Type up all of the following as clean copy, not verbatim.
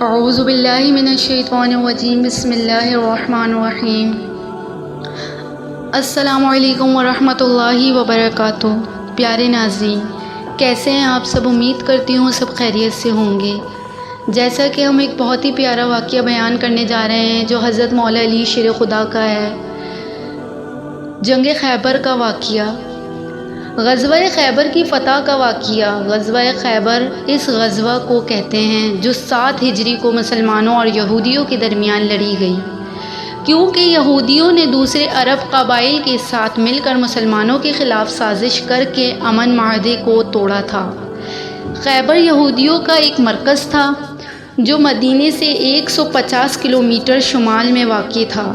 اعوذ باللہ من الشیطان الرجیم بسم اللہ الرحمن الرحیم۔ السلام علیکم ورحمۃ اللہ وبرکاتہ۔ پیارے ناظرین، کیسے ہیں آپ سب؟ امید کرتی ہوں سب خیریت سے ہوں گے۔ جیسا کہ ہم ایک بہت ہی پیارا واقعہ بیان کرنے جا رہے ہیں جو حضرت مولا علی شیر خدا کا ہے، جنگ خیبر کا واقعہ، غزوہ خیبر کی فتح کا واقعہ۔ غزوہ خیبر اس غزوہ کو کہتے ہیں جو 7 ہجری کو مسلمانوں اور یہودیوں کے درمیان لڑی گئی، کیونکہ یہودیوں نے دوسرے عرب قبائل کے ساتھ مل کر مسلمانوں کے خلاف سازش کر کے امن معاہدے کو توڑا تھا۔ خیبر یہودیوں کا ایک مرکز تھا جو مدینے سے 150 کلومیٹر شمال میں واقع تھا۔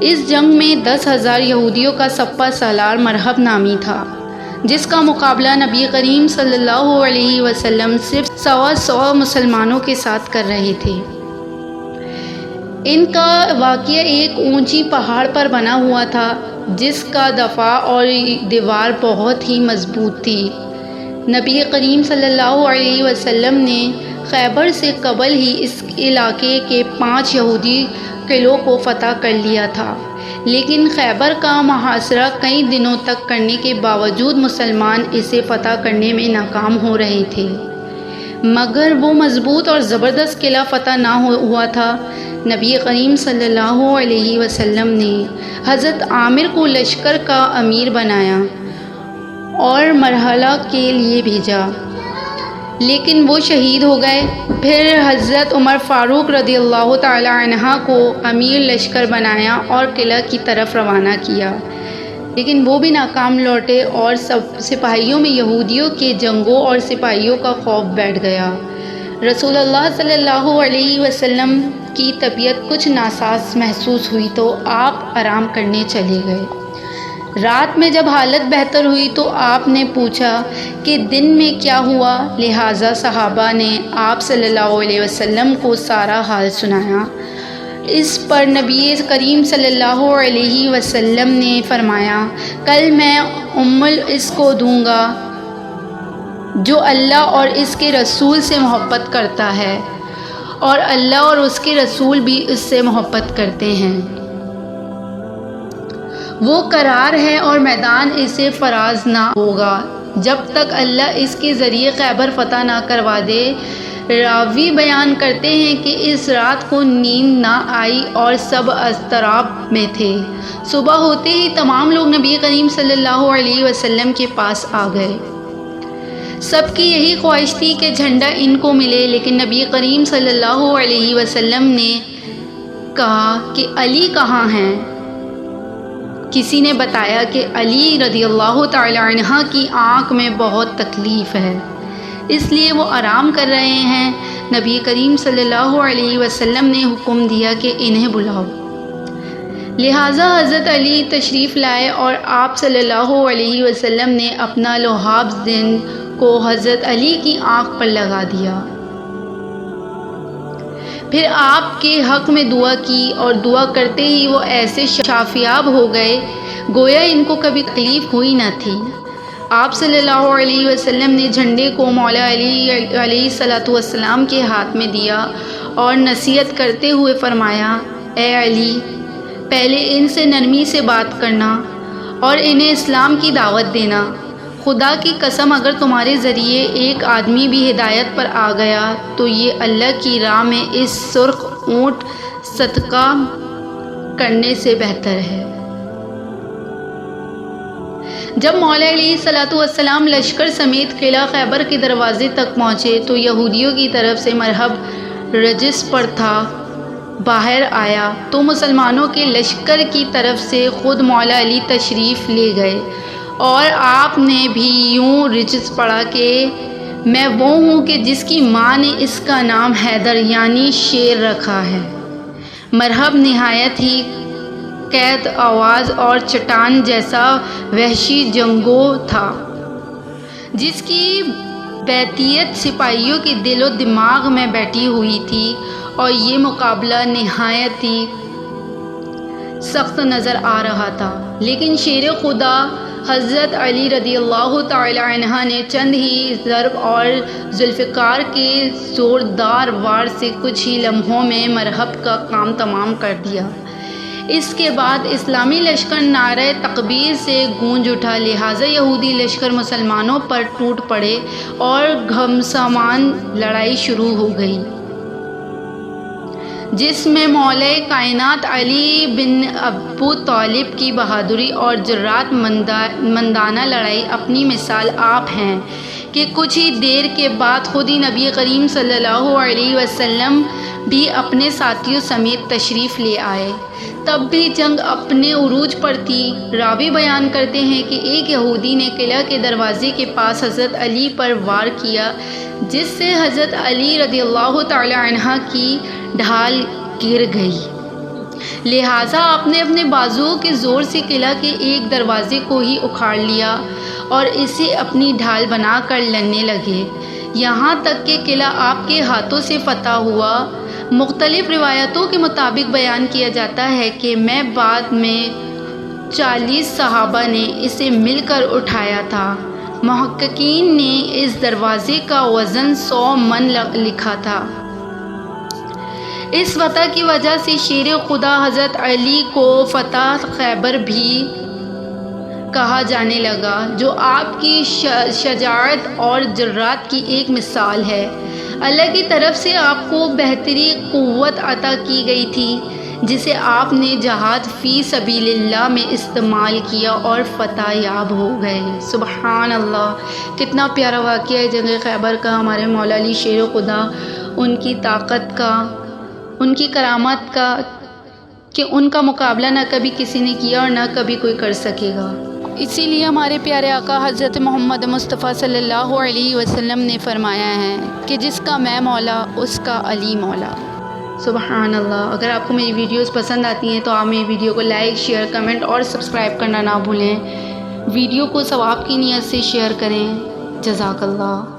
اس جنگ میں 10,000 یہودیوں کا سپہ سالار مرحب نامی تھا، جس کا مقابلہ نبی کریم صلی اللہ علیہ وسلم صرف 100 مسلمانوں کے ساتھ کر رہے تھے۔ ان کا واقعہ ایک اونچی پہاڑ پر بنا ہوا تھا جس کا دفاع اور دیوار بہت ہی مضبوط تھی۔ نبی کریم صلی اللہ علیہ وسلم نے خیبر سے قبل ہی اس علاقے کے 5 یہودی قلعوں کو فتح کر لیا تھا، لیکن خیبر کا محاصرہ کئی دنوں تک کرنے کے باوجود مسلمان اسے فتح کرنے میں ناکام ہو رہے تھے۔ مگر وہ مضبوط اور زبردست قلعہ فتح نہ ہوا تھا۔ نبی کریم صلی اللہ علیہ وسلم نے حضرت عامر کو لشکر کا امیر بنایا اور مرحلہ کے لیے بھیجا، لیکن وہ شہید ہو گئے۔ پھر حضرت عمر فاروق رضی اللہ تعالی عنہ کو امیر لشکر بنایا اور قلعہ کی طرف روانہ کیا، لیکن وہ بھی ناکام لوٹے اور سب سپاہیوں میں یہودیوں کے جنگوں اور سپاہیوں کا خوف بیٹھ گیا۔ رسول اللہ صلی اللہ علیہ وسلم کی طبیعت کچھ ناساز محسوس ہوئی تو آپ آرام کرنے چلے گئے۔ رات میں جب حالت بہتر ہوئی تو آپ نے پوچھا کہ دن میں کیا ہوا، لہٰذا صحابہ نے آپ صلی اللہ علیہ وسلم کو سارا حال سنایا۔ اس پر نبی کریم صلی اللہ علیہ وسلم نے فرمایا، کل میں اس کو دوں گا جو اللہ اور اس کے رسول سے محبت کرتا ہے، اور اللہ اور اس کے رسول بھی اس سے محبت کرتے ہیں۔ وہ قرار ہے اور میدان اسے فراز نہ ہوگا جب تک اللہ اس کے ذریعے خیبر فتح نہ کروا دے۔ راوی بیان کرتے ہیں کہ اس رات کو نیند نہ آئی اور سب اضطراب میں تھے۔ صبح ہوتے ہی تمام لوگ نبی کریم صلی اللہ علیہ وسلم کے پاس آ گئے۔ سب کی یہی خواہش تھی کہ جھنڈا ان کو ملے، لیکن نبی کریم صلی اللہ علیہ وسلم نے کہا کہ علی کہاں ہیں؟ کسی نے بتایا کہ علی رضی اللہ تعالی عنہ کی آنکھ میں بہت تکلیف ہے، اس لیے وہ آرام کر رہے ہیں۔ نبی کریم صلی اللہ علیہ وسلم نے حکم دیا کہ انہیں بلاؤ۔ لہٰذا حضرت علی تشریف لائے اور آپ صلی اللہ علیہ وسلم نے اپنا لعاب زن کو حضرت علی کی آنکھ پر لگا دیا۔ پھر آپ کے حق میں دعا کی اور دعا کرتے ہی وہ ایسے شافیاب ہو گئے گویا ان کو کبھی تکلیف ہوئی نہ تھی۔ آپ صلی اللہ علیہ وسلم نے جھنڈے کو مولا علی علیہ الصلوۃ والسلام کے ہاتھ میں دیا اور نصیحت کرتے ہوئے فرمایا، اے علی، پہلے ان سے نرمی سے بات کرنا اور انہیں اسلام کی دعوت دینا۔ خدا کی قسم اگر تمہارے ذریعے ایک آدمی بھی ہدایت پر آ گیا تو یہ اللہ کی راہ میں اس سرخ اونٹ صدقہ کرنے سے بہتر ہے۔ جب مولا علیہ الصلوۃ والسلام لشکر سمیت قلعہ خیبر کے دروازے تک پہنچے تو یہودیوں کی طرف سے مرحب رجس پر تھا باہر آیا تو مسلمانوں کے لشکر کی طرف سے خود مولا علی تشریف لے گئے، اور آپ نے بھی یوں رجس پڑھا کہ میں وہ ہوں کہ جس کی ماں نے اس کا نام حیدر یعنی شیر رکھا ہے۔ مرحب نہایت ہی قید آواز اور چٹان جیسا وحشی جنگجو تھا جس کی بیعت سپاہیوں کے دل و دماغ میں بیٹھی ہوئی تھی، اور یہ مقابلہ نہایت ہی سخت نظر آ رہا تھا، لیکن شیر خدا حضرت علی رضی اللہ تعالی عنہ نے چند ہی ضرب اور ذوالفقار کے زوردار وار سے کچھ ہی لمحوں میں مرحب کا کام تمام کر دیا۔ اس کے بعد اسلامی لشکر نعرہ تکبیر سے گونج اٹھا، لہٰذا یہودی لشکر مسلمانوں پر ٹوٹ پڑے اور گھمسان لڑائی شروع ہو گئی، جس میں مولا کائنات علی بن ابو طالب کی بہادری اور جرات مندانہ لڑائی اپنی مثال آپ ہیں کہ کچھ ہی دیر کے بعد خود ہی نبی کریم صلی اللہ علیہ وسلم بھی اپنے ساتھیوں سمیت تشریف لے آئے۔ تب بھی جنگ اپنے عروج پر تھی۔ راوی بیان کرتے ہیں کہ ایک یہودی نے قلعہ کے دروازے کے پاس حضرت علی پر وار کیا، جس سے حضرت علی رضی اللہ تعالی عنہ کی ڈھال گر گئی، لہٰذا آپ نے اپنے بازوؤں کے زور سے قلعہ کے ایک دروازے کو ہی اکھاڑ لیا اور اسے اپنی ڈھال بنا کر لڑنے لگے، یہاں تک کہ قلعہ آپ کے ہاتھوں سے فتح ہوا۔ مختلف روایتوں کے مطابق بیان کیا جاتا ہے کہ بعد میں 40 صحابہ نے اسے مل کر اٹھایا تھا۔ محققین نے اس دروازے کا وزن 100 من لکھا تھا۔ اس فتح کی وجہ سے شیر خدا حضرت علی کو فتح خیبر بھی کہا جانے لگا، جو آپ کی شجاعت اور جرات کی ایک مثال ہے۔ اللہ کی طرف سے آپ کو بہترین قوت عطا کی گئی تھی، جسے آپ نے جہاد فی سبیل اللہ میں استعمال کیا اور فتح یاب ہو گئے۔ سبحان اللہ، کتنا پیارا واقعہ ہے جنگ خیبر کا، ہمارے مولا علی شیر خدا، ان کی طاقت کا، ان کی کرامات کا، کہ ان کا مقابلہ نہ کبھی کسی نے کیا اور نہ کبھی کوئی کر سکے گا۔ اسی لیے ہمارے پیارے آقا حضرت محمد مصطفیٰ صلی اللہ علیہ وسلم نے فرمایا ہے کہ جس کا میں مولا اس کا علی مولا۔ سبحان اللہ۔ اگر آپ کو میری ویڈیوز پسند آتی ہیں تو آپ میری ویڈیو کو لائک، شیئر، کمنٹ اور سبسکرائب کرنا نہ بھولیں۔ ویڈیو کو ثواب کی نیت سے شیئر کریں۔ جزاک اللہ۔